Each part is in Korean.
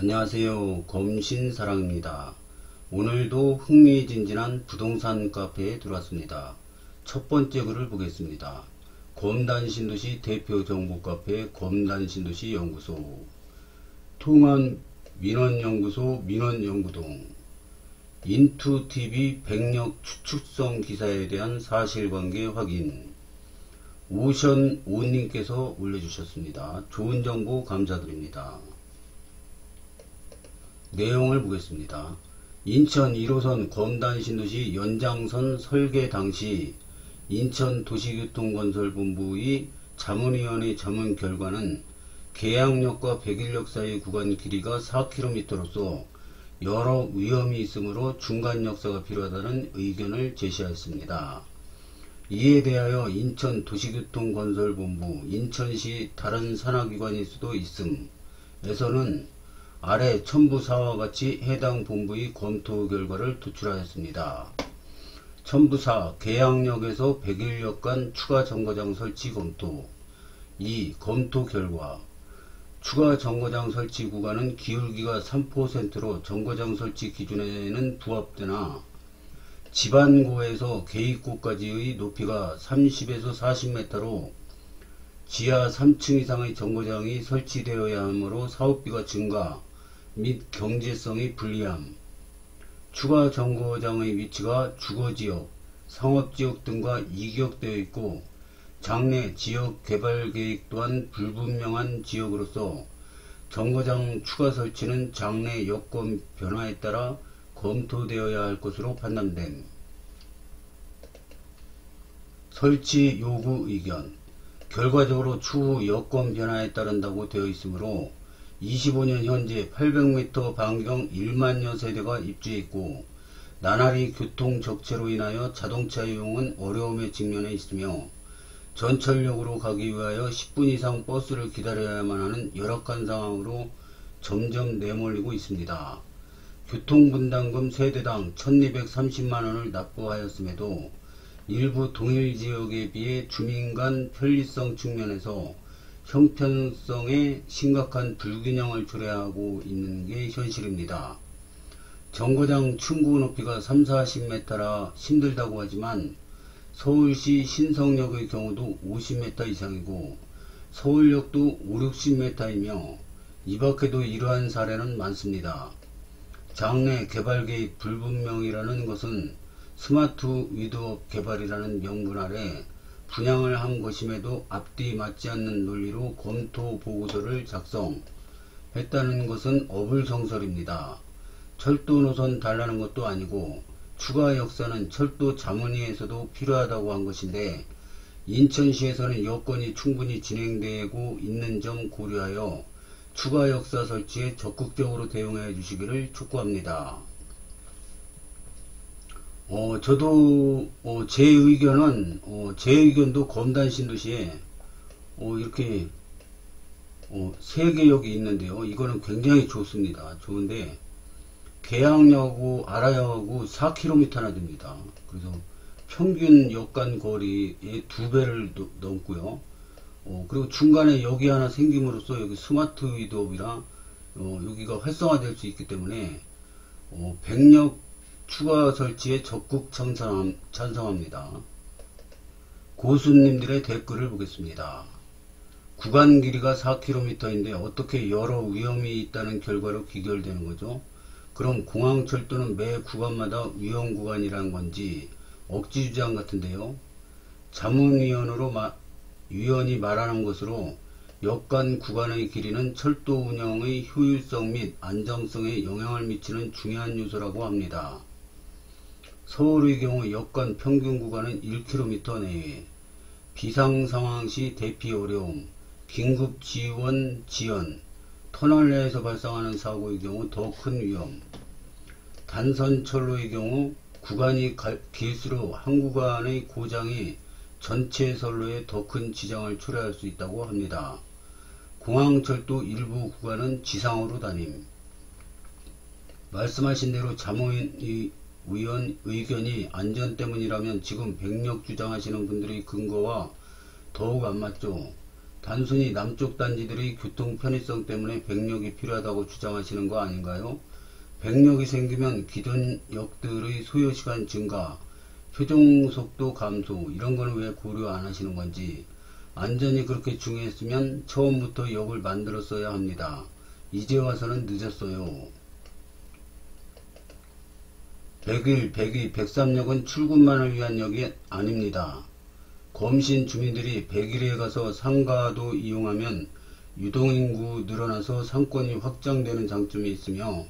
안녕하세요. 검신사랑입니다. 오늘도 흥미진진한 부동산 카페에 들어왔습니다. 첫 번째 글을 보겠습니다. 검단신도시 대표 정보 카페 검단신도시 연구소, 통한 민원연구소 민원연구동, 인투TV 백력 추측성 기사에 대한 사실관계 확인. 오션오님께서 올려주셨습니다. 좋은 정보 감사드립니다. 내용을 보겠습니다. 인천 1호선 검단신도시 연장선 설계 당시 인천도시교통건설본부의 자문위원회 자문 결과는 계양역과 백일역 사이 구간 길이가 4km로서 여러 위험이 있으므로 중간역사가 필요하다는 의견을 제시하였습니다. 이에 대하여 인천도시교통건설본부, 인천시 다른 산하기관일 수도 있음에서는 아래 첨부사와 같이 해당 본부의 검토 결과를 도출하였습니다. 첨부사, 계양역에서 백일역 간 추가 정거장 설치 검토. 2. 검토 결과. 추가 정거장 설치 구간은 기울기가 3%로 정거장 설치 기준에는 부합되나 지반고에서 계입고까지의 높이가 30에서 40m로 지하 3층 이상의 정거장이 설치되어야 하므로 사업비가 증가 및 경제성이 불리함. 추가 정거장의 위치가 주거지역, 상업지역 등과 이격되어 있고 장래 지역 개발계획 또한 불분명한 지역으로서 정거장 추가 설치는 장래 여건 변화에 따라 검토되어야 할 것으로 판단됨. 설치 요구 의견. 결과적으로 추후 여건 변화에 따른다고 되어 있으므로 25년 현재 800m 반경 1만여 세대가 입주해 있고 나날이 교통 적체로 인하여 자동차 이용은 어려움에 직면해 있으며 전철역으로 가기 위하여 10분 이상 버스를 기다려야만 하는 열악한 상황으로 점점 내몰리고 있습니다. 교통분담금 세대당 1230만원을 납부하였음에도 일부 동일지역에 비해 주민 간 편리성 측면에서 형편성에 심각한 불균형을 초래하고 있는 게 현실입니다. 정거장 층고 높이가 30-40m라 힘들다고 하지만 서울시 신성역의 경우도 50m 이상이고 서울역도 5-60m이며 이 밖에도 이러한 사례는 많습니다. 장래 개발계획 불분명이라는 것은 스마트 위드업 개발이라는 명분 아래 분양을 한 것임에도 앞뒤 맞지 않는 논리로 검토 보고서를 작성했다는 것은 어불성설입니다. 철도 노선 달라는 것도 아니고 추가 역사는 철도 자문위에서도 필요하다고 한 것인데 인천시에서는 여건이 충분히 진행되고 있는 점 고려하여 추가 역사 설치에 적극적으로 대응해 주시기를 촉구합니다. 저도 제 의견도 검단신도시에 이렇게 3개역이 있는데요. 이거는 굉장히 좋습니다. 좋은데 계양역하고 아라역하고 4km나 됩니다. 그래서 평균 역간 거리의 2배를 넘고요. 그리고 중간에 역이 하나 생김으로써 여기 스마트 위드업이라 여기가 활성화될 수 있기 때문에 백력 추가 설치에 적극 찬성합니다. 고수님들의 댓글을 보겠습니다. 구간 길이가 4km인데 어떻게 여러 위험이 있다는 결과로 귀결되는 거죠? 그럼 공항철도는 매 구간마다 위험 구간이라는 건지 억지 주장 같은데요. 자문위원이 말하는 것으로 역간 구간의 길이는 철도 운영의 효율성 및 안정성에 영향을 미치는 중요한 요소라고 합니다. 서울의 경우 역간 평균 구간은 1km 내외, 비상상황 시 대피 어려움, 긴급 지원, 터널 내에서 발생하는 사고의 경우 더 큰 위험, 단선철로의 경우 구간이 길수록 한 구간의 고장이 전체 선로에 더 큰 지장을 초래할 수 있다고 합니다. 공항철도 일부 구간은 지상으로 다님. 말씀하신 대로 자문위 의원 의견이 안전 때문이라면 지금 백력 주장하시는 분들의 근거와 더욱 안 맞죠. 단순히 남쪽 단지들의 교통 편의성 때문에 백력이 필요하다고 주장하시는 거 아닌가요? 백력이 생기면 기존 역들의 소요시간 증가, 표종속도 감소 이런 거는 왜 고려 안 하시는 건지. 안전이 그렇게 중요했으면 처음부터 역을 만들었어야 합니다. 이제 와서는 늦었어요. 101, 102, 103역은 출근만을 위한 역이 아닙니다. 검신 주민들이 101에 가서 상가도 이용하면 유동인구 늘어나서 상권이 확장되는 장점이 있으며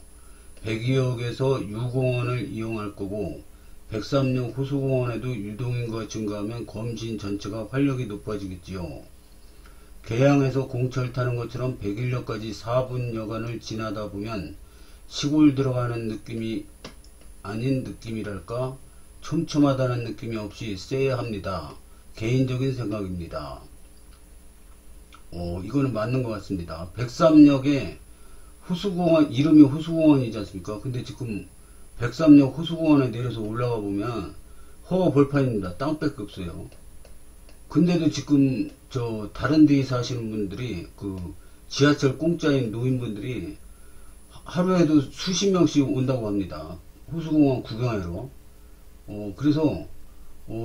102역에서 유공원을 이용할 거고 103역 호수공원에도 유동인구가 증가하면 검신 전체가 활력이 높아지겠지요. 계양에서 공철 타는 것처럼 101역까지 4분 여간을 지나다 보면 시골 들어가는 느낌이 아닌 느낌이랄까 촘촘하다는 느낌이 없이 쎄야 합니다. 개인적인 생각입니다. 이거는 맞는 것 같습니다. 103역에 호수공원, 이름이 호수공원이지 않습니까? 근데 지금 103역 호수공원에 내려서 올라가 보면 허허벌판입니다. 땅밖에 없어요. 근데도 지금 다른 데에 사시는 분들이 지하철 공짜인 노인분들이 하루에도 수십 명씩 온다고 합니다. 호수공원 구경하러. 그래서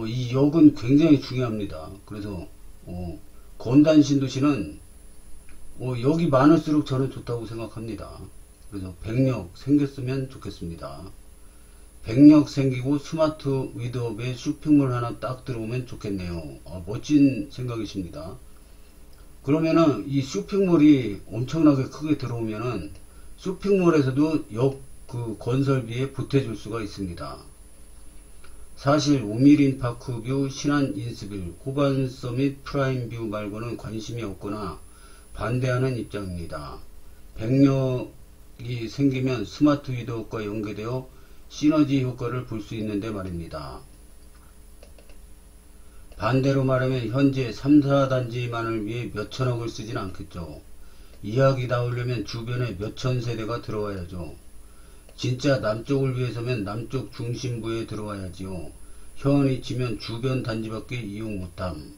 이 역은 굉장히 중요합니다. 그래서 건단 신도시는 역이 많을수록 저는 좋다고 생각합니다. 그래서 백역 생겼으면 좋겠습니다. 백역 생기고 스마트 위드업에 쇼핑몰 하나 딱 들어오면 좋겠네요. 멋진 생각이십니다. 그러면은 이 쇼핑몰이 엄청나게 크게 들어오면은 쇼핑몰에서도 역 건설비에 보태줄 수가 있습니다. 사실 우미린 파크뷰, 신안 인스빌, 호반 서밋 프라임뷰 말고는 관심이 없거나 반대하는 입장입니다. 백역이 생기면 스마트 위드업과 연계되어 시너지 효과를 볼 수 있는데 말입니다. 반대로 말하면 현재 3, 4단지만을 위해 몇천억을 쓰진 않겠죠. 이야기 나오려면 주변에 몇천 세대가 들어와야죠. 진짜 남쪽을 위해서면 남쪽 중심부에 들어와야지요. 현이 지면 주변 단지밖에 이용 못함.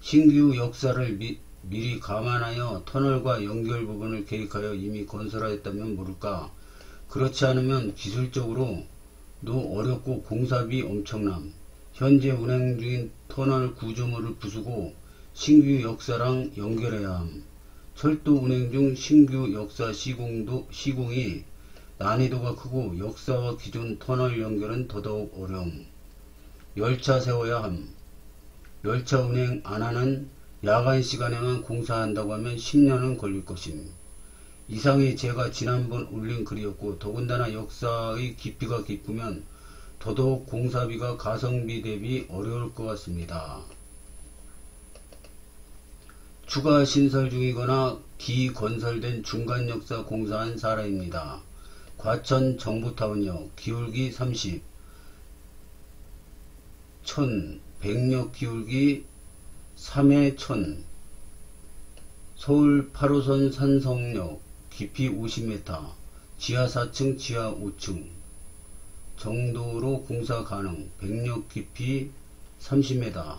신규 역사를 미리 감안하여 터널과 연결 부분을 계획하여 이미 건설하였다면 모를까. 그렇지 않으면 기술적으로도 어렵고 공사비 엄청남. 현재 운행 중인 터널 구조물을 부수고 신규 역사랑 연결해야 함. 철도 운행 중 신규 역사 시공이 난이도가 크고 역사와 기존 터널 연결은 더더욱 어려움. 열차 세워야 함. 열차 운행 안하는 야간 시간에만 공사한다고 하면 10년은 걸릴 것임. 이상이 제가 지난번 올린 글이었고 더군다나 역사의 깊이가 깊으면 더더욱 공사비가 가성비 대비 어려울 것 같습니다. 추가 신설 중이거나 기건설된 중간 역사 공사한 사례입니다. 과천 정보타운역 기울기 30, 1000, 백역 기울기 3회 1000, 서울 8호선 산성역 깊이 50m, 지하 4층, 지하 5층 정도로 공사 가능, 백역 깊이 30m,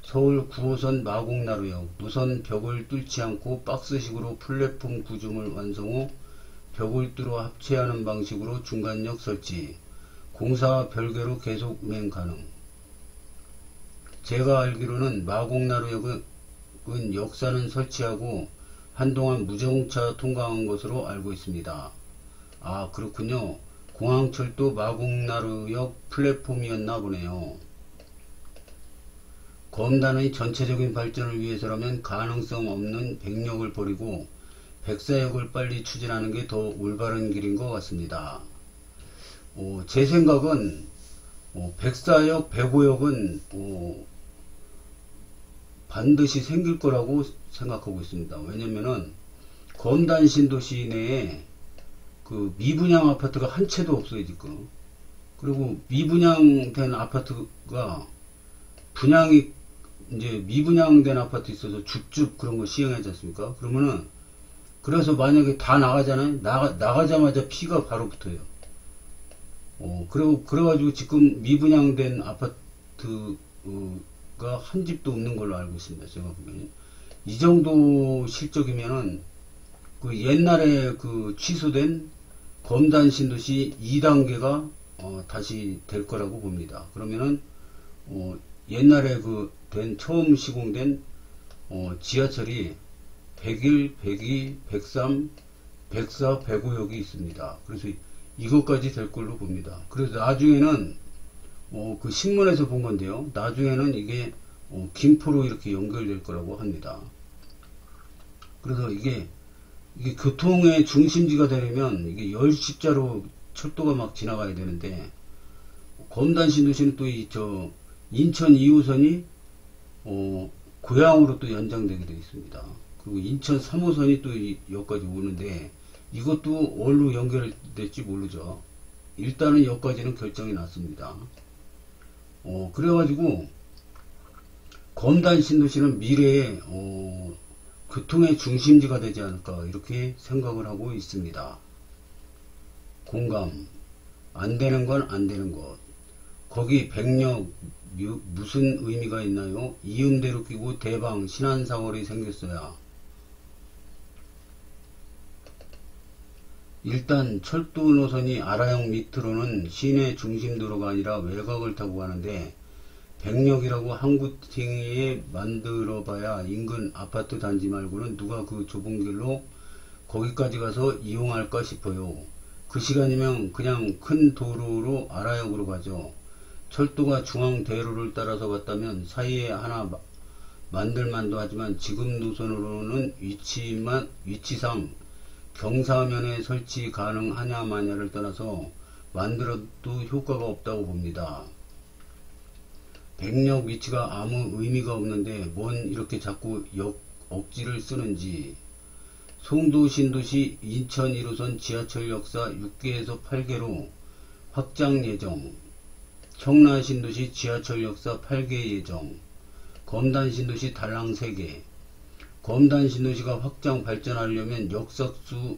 서울 9호선 마곡나루역 노선 벽을 뚫지 않고 박스식으로 플랫폼 구조물 완성 후 벽을 뚫어 합체하는 방식으로 중간역 설치, 공사와 별개로 계속 운행 가능. 제가 알기로는 마곡나루역은 역사는 설치하고 한동안 무정차 통과한 것으로 알고 있습니다. 아, 그렇군요. 공항철도 마곡나루역 플랫폼이었나 보네요. 검단의 전체적인 발전을 위해서라면 가능성 없는 백역을 버리고 백사역을 빨리 추진하는 게 더 올바른 길인 것 같습니다. 제 생각은 백사역, 백오역은 반드시 생길 거라고 생각하고 있습니다. 왜냐면은 검단 신도시 내에 미분양 아파트가 한 채도 없어요 지금. 그리고 미분양된 아파트가 분양이 이제 미분양된 아파트 있어서 줍줍 그런 거 시행하지 않습니까? 그러면은 그래서 만약에 다 나가잖아요. 나가자마자 피가 바로 붙어요. 그래가지고 지금 미분양된 아파트 집가 한 집도 없는 걸로 알고 있습니다. 제가 보기에는. 이 정도 실적이면은 그 옛날에 그 취소된 검단 신도시 2단계가 다시 될 거라고 봅니다. 그러면은 옛날에 그 처음 시공된 지하철이 101, 102, 103, 104, 105역이 있습니다. 그래서 이것까지 될 걸로 봅니다. 그래서 나중에는 그 신문에서 본 건데요. 나중에는 이게 김포로 이렇게 연결될 거라고 합니다. 그래서 이게 교통의 중심지가 되려면 이게 10십자로 철도가 막 지나가야 되는데, 검단 신도시는 또 인천 2호선이 고양으로 또 연장되게 되어 있습니다. 그리고 인천 3호선이 또 여기까지 오는데, 이것도 어디로 연결될지 모르죠. 일단은 여기까지는 결정이 났습니다. 그래가지고 검단 신도시는 미래에 교통의 중심지가 되지 않을까 이렇게 생각을 하고 있습니다. 공감. 안 되는 건 안 되는 것. 거기 백력 무슨 의미가 있나요? 이음대로 끼고 대방 신한사월이 생겼어야. 일단 철도 노선이 아라형 밑으로는 시내 중심도로가 아니라 외곽을 타고 가는데, 백력이라고 항구팅에 만들어봐야 인근 아파트 단지 말고는 누가 그 좁은 길로 거기까지 가서 이용할까 싶어요. 그 시간이면 그냥 큰 도로로 아라역으로 가죠. 철도가 중앙대로를 따라서 갔다면 사이에 하나 만들만도 하지만 지금 노선으로는 위치상 경사면에 설치 가능하냐 마냐를 떠나서 만들어도 효과가 없다고 봅니다. 백력 위치가 아무 의미가 없는데 뭔 이렇게 자꾸 억지를 쓰는지. 송도 신도시 인천 1호선 지하철 역사 6개에서 8개로 확장 예정. 청라 신도시 지하철 역사 8개 예정. 검단 신도시 달랑 3개. 검단 신도시가 확장 발전하려면 역사수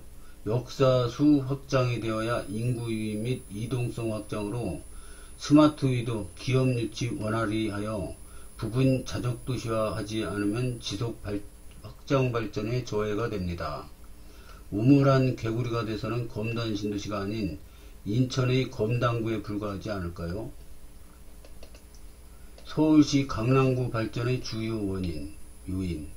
확장이 되어야 인구 유입 및 이동성 확장으로 스마트 위도 기업 유치 원활히 하여 부분 자족도시화 하지 않으면 지속 확장 발전에 저해가 됩니다. 우물한 개구리가 돼서는 검단 신도시가 아닌 인천의 검단구에 불과하지 않을까요? 서울시 강남구 발전의 주요 요인.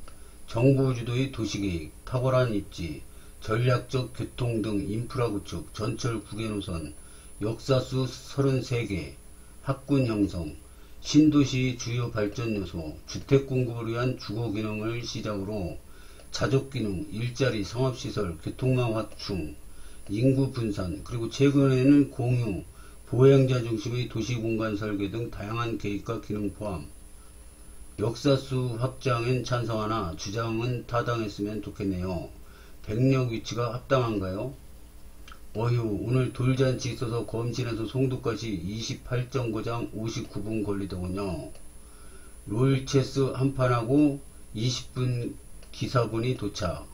정부 주도의 도시계획, 탁월한 입지, 전략적 교통 등 인프라 구축, 전철 9개 노선, 역사수 33개, 학군 형성, 신도시 주요 발전 요소, 주택 공급을 위한 주거 기능을 시작으로 자족 기능, 일자리, 상업시설, 교통망 확충, 인구 분산, 그리고 최근에는 공유, 보행자 중심의 도시공간 설계 등 다양한 계획과 기능 포함. 역사수 확장엔 찬성하나 주장은 타당했으면 좋겠네요. 백력 위치가 합당한가요? 어휴, 오늘 돌잔치 있어서 검진에서 송도까지 28.9장 59분 걸리더군요. 롤체스 한판하고 20분 기사분이 도착.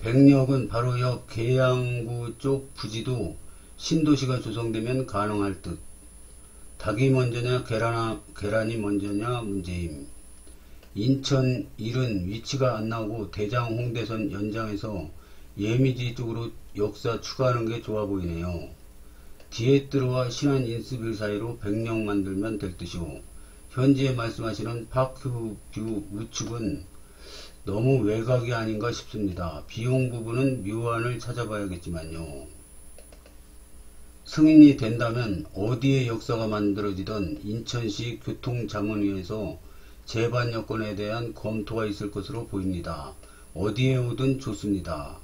백력은 바로 옆 계양구 쪽 부지도 신도시가 조성되면 가능할 듯. 닭이 먼저냐 계란이 먼저냐 문제임. 인천 1은 위치가 안 나오고 대장 홍대선 연장해서 예미지 쪽으로 역사 추가하는 게 좋아 보이네요. 디에뜨로와 신안 인스빌 사이로 백력 만들면 될 듯이오. 현재 말씀하시는 파크뷰 우측은 너무 외곽이 아닌가 싶습니다. 비용 부분은 묘안을 찾아봐야겠지만요. 승인이 된다면 어디에 역사가 만들어지던 인천시 교통자문위에서 제반 여건에 대한 검토가 있을 것으로 보입니다. 어디에 오든 좋습니다.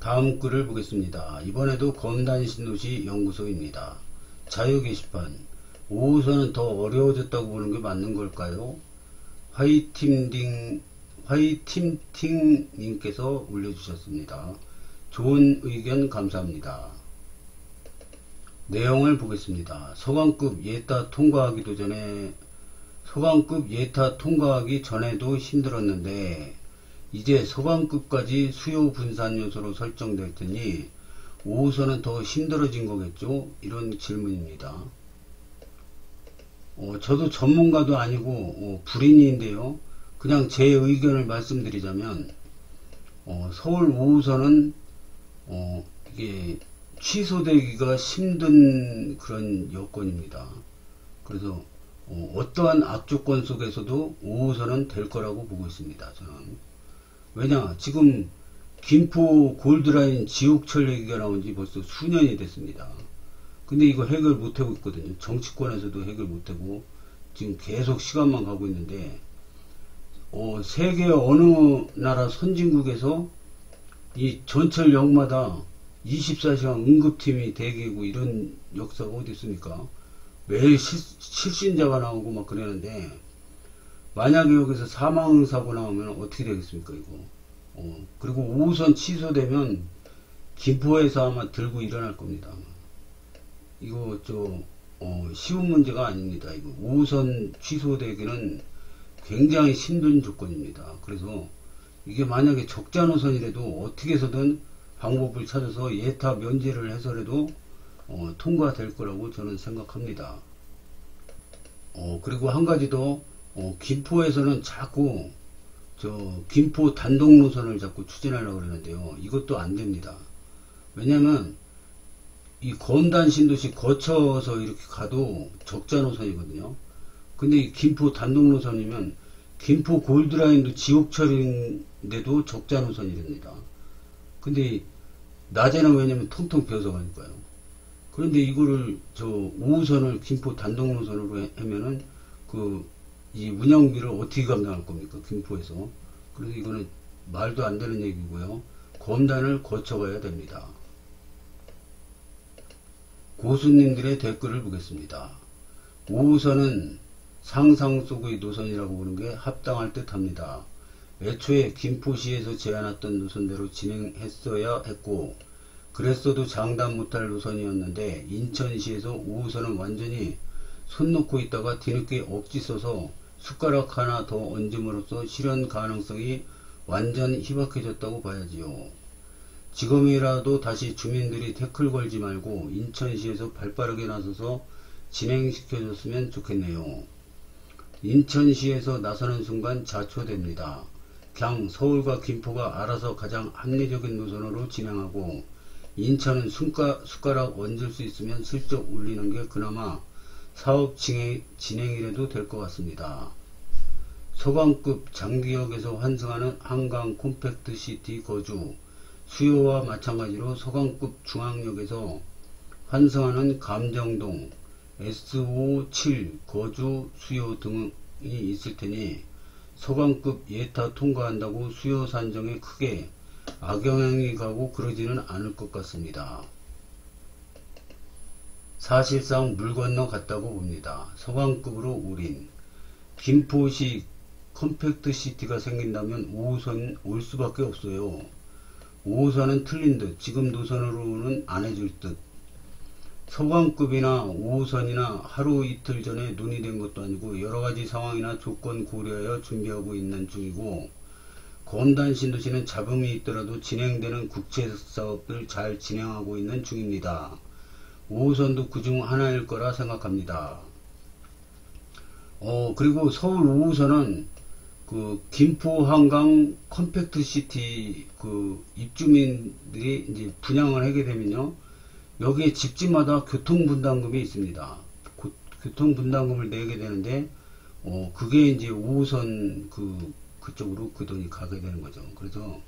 다음 글을 보겠습니다. 이번에도 검단 신도시 연구소입니다. 자유 게시판. 5호선은 더 어려워졌다고 보는 게 맞는 걸까요? 화이팀팅님께서 올려주셨습니다. 좋은 의견 감사합니다. 내용을 보겠습니다. 소강급 예타 통과하기 전에도 힘들었는데 이제 소강급까지 수요 분산 요소로 설정될 테니 5호선은 더 힘들어진 거겠죠? 이런 질문입니다. 저도 전문가도 아니고 불인인데요. 그냥 제 의견을 말씀드리자면 서울 5호선은 이게 취소되기가 힘든 그런 여건입니다. 그래서 어떠한 악조건 속에서도 5호선은 될 거라고 보고 있습니다. 저는. 왜냐, 지금 김포 골드라인 지옥철 얘기가 나온 지 벌써 수년이 됐습니다. 근데 이거 해결 못하고 있거든요. 정치권에서도 해결 못하고 지금 계속 시간만 가고 있는데 세계 어느 나라 선진국에서 이 전철역마다 24시간 응급팀이 대기고 이런 역사가 어디 있습니까? 매일 실신자가 나오고 막 그러는데 만약에 여기서 사망사고 나오면 어떻게 되겠습니까 이거. 그리고 5호선 취소되면 김포에서 아마 들고 일어날 겁니다. 이거 쉬운 문제가 아닙니다. 이거 5호선 취소되기는 굉장히 힘든 조건입니다. 그래서 이게 만약에 적자 노선이라도 어떻게 해서든 방법을 찾아서 예타 면제를 해서라도 통과될 거라고 저는 생각합니다. 그리고 한 가지 더, 김포에서는 자꾸 김포 단독 노선을 자꾸 추진하려고 그러는데요. 이것도 안 됩니다. 왜냐면 이 검단 신도시 거쳐서 이렇게 가도 적자 노선이거든요. 근데 이 김포 단독 노선이면 김포 골드라인도 지옥철인데도 적자 노선이랍니다. 근데 낮에는 왜냐면 통통 비어서 가니까요. 그런데 이거를 5호선을 김포 단독 노선으로 하면은 이 운영비를 어떻게 감당할 겁니까? 김포에서. 그래서 이거는 말도 안 되는 얘기고요. 검단을 거쳐가야 됩니다. 고수님들의 댓글을 보겠습니다. 5호선은 상상 속의 노선이라고 보는 게 합당할 듯 합니다. 애초에 김포시에서 제안했던 노선대로 진행했어야 했고 그랬어도 장담 못할 노선이었는데 인천시에서 5호선은 완전히 손 놓고 있다가 뒤늦게 억지 써서 숟가락 하나 더 얹음으로써 실현 가능성이 완전 희박해졌다고 봐야지요. 지금이라도 다시 주민들이 태클 걸지 말고 인천시에서 발빠르게 나서서 진행시켜줬으면 좋겠네요. 인천시에서 나서는 순간 자초됩니다. 그냥 서울과 김포가 알아서 가장 합리적인 노선으로 진행하고 인천은 숟가락 얹을 수 있으면 슬쩍 올리는 게 그나마 사업 진행이라도 될 것 같습니다. 서강급 장기역에서 환승하는 한강 콤팩트 시티 거주 수요와 마찬가지로 서강급 중앙역에서 환승하는 감정동 S57 거주 수요 등이 있을 테니 서강급 예타 통과한다고 수요 산정에 크게 악영향이 가고 그러지는 않을 것 같습니다. 사실상 물 건너 갔다고 봅니다. 서강급으로 올인. 김포시 컴팩트 시티가 생긴다면 5호선 올 수밖에 없어요. 5호선은 틀린 듯 지금 노선으로는 안 해줄 듯. 서강급이나 5호선이나 하루 이틀 전에 논의된 것도 아니고 여러가지 상황이나 조건 고려하여 준비하고 있는 중이고 검단 신도시는 잡음이 있더라도 진행되는 국제사업들 잘 진행하고 있는 중입니다. 5호선도 그중 하나일 거라 생각합니다. 그리고 서울 5호선은 김포 한강 컴팩트 시티 입주민들이 이제 분양을 하게 되면요. 여기에 집집마다 교통분담금이 있습니다. 교통분담금을 내게 되는데, 그게 이제 5호선 그쪽으로 그 돈이 가게 되는 거죠. 그래서,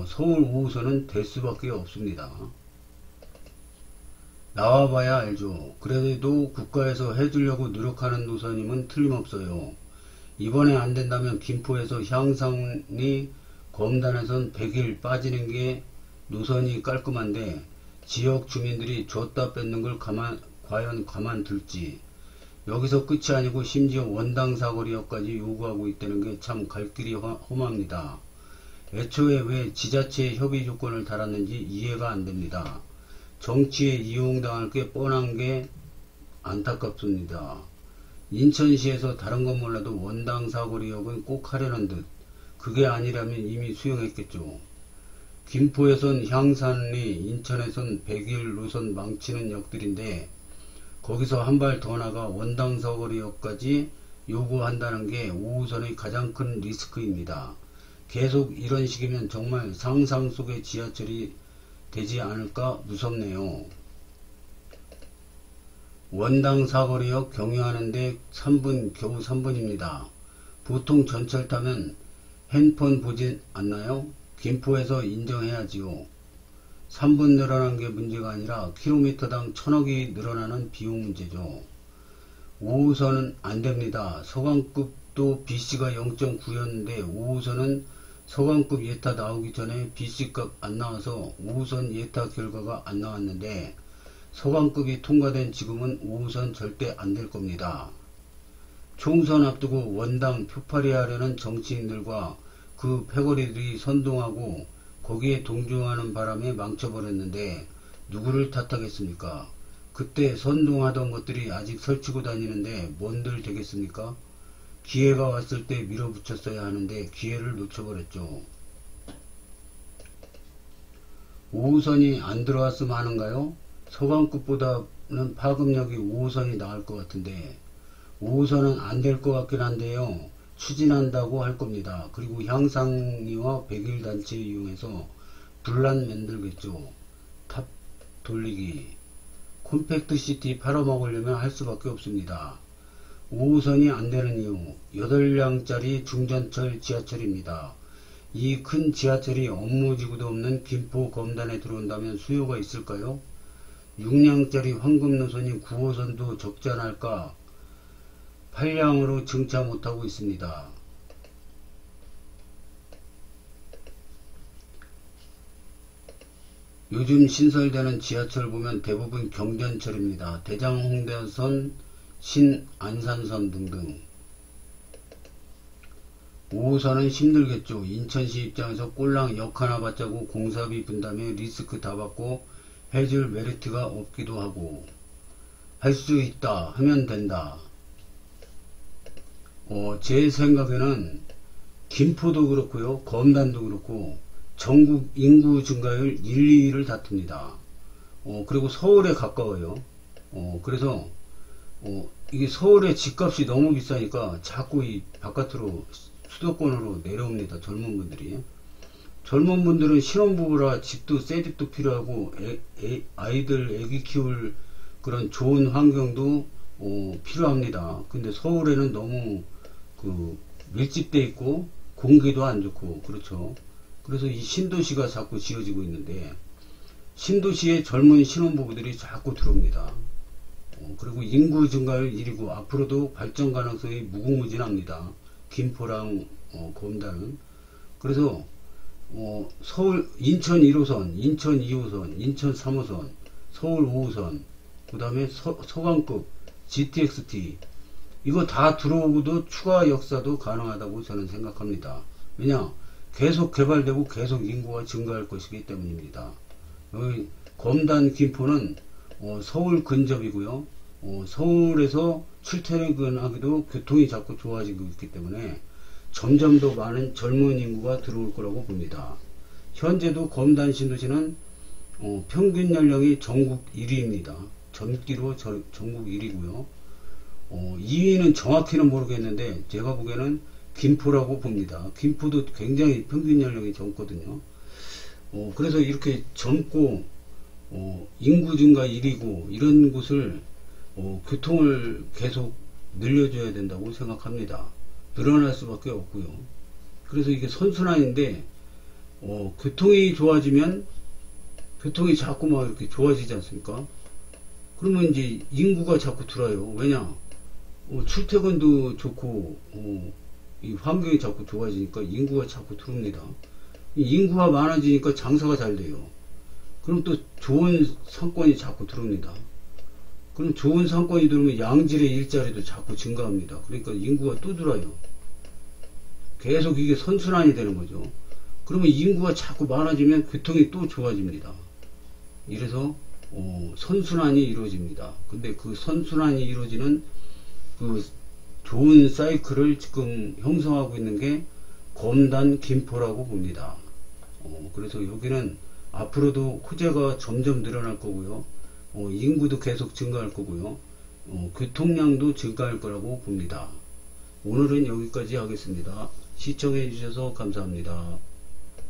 서울 5호선은 될 수밖에 없습니다. 나와봐야 알죠. 그래도 국가에서 해주려고 노력하는 노선임은 틀림없어요. 이번에 안된다면 김포에서 향상리 검단에선 100일 빠지는 게 노선이 깔끔한데 지역 주민들이 줬다 뺏는 걸 과연 가만둘지. 여기서 끝이 아니고 심지어 원당 사거리역까지 요구하고 있다는 게 참 갈 길이 험합니다. 애초에 왜 지자체 협의 조건을 달았는지 이해가 안 됩니다. 정치에 이용당할 게 뻔한 게 안타깝습니다. 인천시에서 다른 건 몰라도 원당 사거리역은 꼭 하려는 듯. 그게 아니라면 이미 수용했겠죠. 김포에선 향산리, 인천에선 100일 노선 망치는 역들인데 거기서 한 발 더 나가 원당 사거리역까지 요구한다는 게 5호선의 가장 큰 리스크입니다. 계속 이런 식이면 정말 상상 속의 지하철이 되지 않을까 무섭네요. 원당 사거리역 경유하는데 3분, 겨우 3분입니다. 보통 전철 타면 핸폰 보진 않나요? 김포에서 인정해야지요. 3분 늘어난 게 문제가 아니라 킬로미터당 1000억이 늘어나는 비용 문제죠. 5호선은 안됩니다. 서강급도 BC가 0.9였는데 5호선은 서강급 예타 나오기 전에 BC값 안 나와서 5호선 예타 결과가 안 나왔는데 서강급이 통과된 지금은 5호선 절대 안 될 겁니다. 총선 앞두고 원당 표팔이 하려는 정치인들과 그 패거리들이 선동하고 거기에 동조하는 바람에 망쳐버렸는데 누구를 탓하겠습니까? 그때 선동하던 것들이 아직 설치고 다니는데 뭔들 되겠습니까? 기회가 왔을 때 밀어붙였어야 하는데 기회를 놓쳐버렸죠. 5호선이 안 들어왔으면 하는가요? 서강급보다는 파급력이 5호선이 나을 것 같은데 5호선은 안 될 것 같긴 한데요. 추진한다고 할 겁니다. 그리고 향상이와 백일단체 이용해서 분란 만들겠죠. 탑 돌리기. 콤팩트시티 팔아먹으려면 할 수밖에 없습니다. 5호선이 안 되는 이유, 8량짜리 중전철 지하철입니다. 이 큰 지하철이 업무지구도 없는 김포 검단에 들어온다면 수요가 있을까요? 6량짜리 황금 노선인 9호선도 적잖을까? 8량으로 증차 못하고 있습니다. 요즘 신설되는 지하철 보면 대부분 경전철입니다. 대장 홍대선, 신안산선 등등. 5호선은 힘들겠죠. 인천시 입장에서 꼴랑 역 하나 받자고 공사비 분담에 리스크 다 받고 해줄 메리트가 없기도 하고. 할 수 있다 하면 된다. 제 생각에는 김포도 그렇고요, 검단도 그렇고 전국 인구 증가율 1, 2위를 다툽니다. 그리고 서울에 가까워요. 그래서 이게 서울의 집값이 너무 비싸니까 자꾸 이 바깥으로 수도권으로 내려옵니다. 젊은 분들이. 젊은 분들은 신혼부부라 집도 새 집도 필요하고 아이들 애기 키울 그런 좋은 환경도 필요합니다. 근데 서울에는 너무 밀집돼 있고 공기도 안 좋고 그렇죠. 그래서 이 신도시가 자꾸 지어지고 있는데 신도시에 젊은 신혼부부들이 자꾸 들어옵니다. 그리고 인구 증가율 1위고 앞으로도 발전 가능성이 무궁무진합니다. 김포랑 검단은. 그래서 서울 인천 1호선, 인천 2호선, 인천 3호선, 서울 5호선, 그 다음에 서강급, GTX-T 이거 다 들어오고도 추가 역사도 가능하다고 저는 생각합니다. 왜냐? 계속 개발되고 계속 인구가 증가할 것이기 때문입니다. 검단 김포는 서울 근접이고요. 서울에서 출퇴근하기도 교통이 자꾸 좋아지고 있기 때문에 점점 더 많은 젊은 인구가 들어올 거라고 봅니다. 현재도 검단 신도시는 평균 연령이 전국 1위입니다. 젊기로 전국 1위고요. 2위는 정확히는 모르겠는데 제가 보기에는 김포라고 봅니다. 김포도 굉장히 평균 연령이 젊거든요. 그래서 이렇게 젊고 인구 증가 1위고 이런 곳을 교통을 계속 늘려줘야 된다고 생각합니다. 늘어날 수밖에 없고요. 그래서 이게 선순환인데 교통이 좋아지면 교통이 자꾸 막 이렇게 좋아지지 않습니까? 그러면 이제 인구가 자꾸 들어요. 왜냐? 출퇴근도 좋고 이 환경이 자꾸 좋아지니까 인구가 자꾸 들어옵니다. 인구가 많아지니까 장사가 잘 돼요. 그럼 또 좋은 상권이 자꾸 들어옵니다. 그럼 좋은 상권이 들어오면 양질의 일자리도 자꾸 증가합니다. 그러니까 인구가 또 들어요. 계속 이게 선순환이 되는 거죠. 그러면 인구가 자꾸 많아지면 교통이 또 좋아집니다. 이래서 선순환이 이루어집니다. 근데 그 선순환이 이루어지는 그 좋은 사이클을 지금 형성하고 있는 게 검단 김포라고 봅니다. 그래서 여기는 앞으로도 호재가 점점 늘어날 거고요. 인구도 계속 증가할 거고요. 교통량도 증가할 거라고 봅니다. 오늘은 여기까지 하겠습니다. 시청해 주셔서 감사합니다.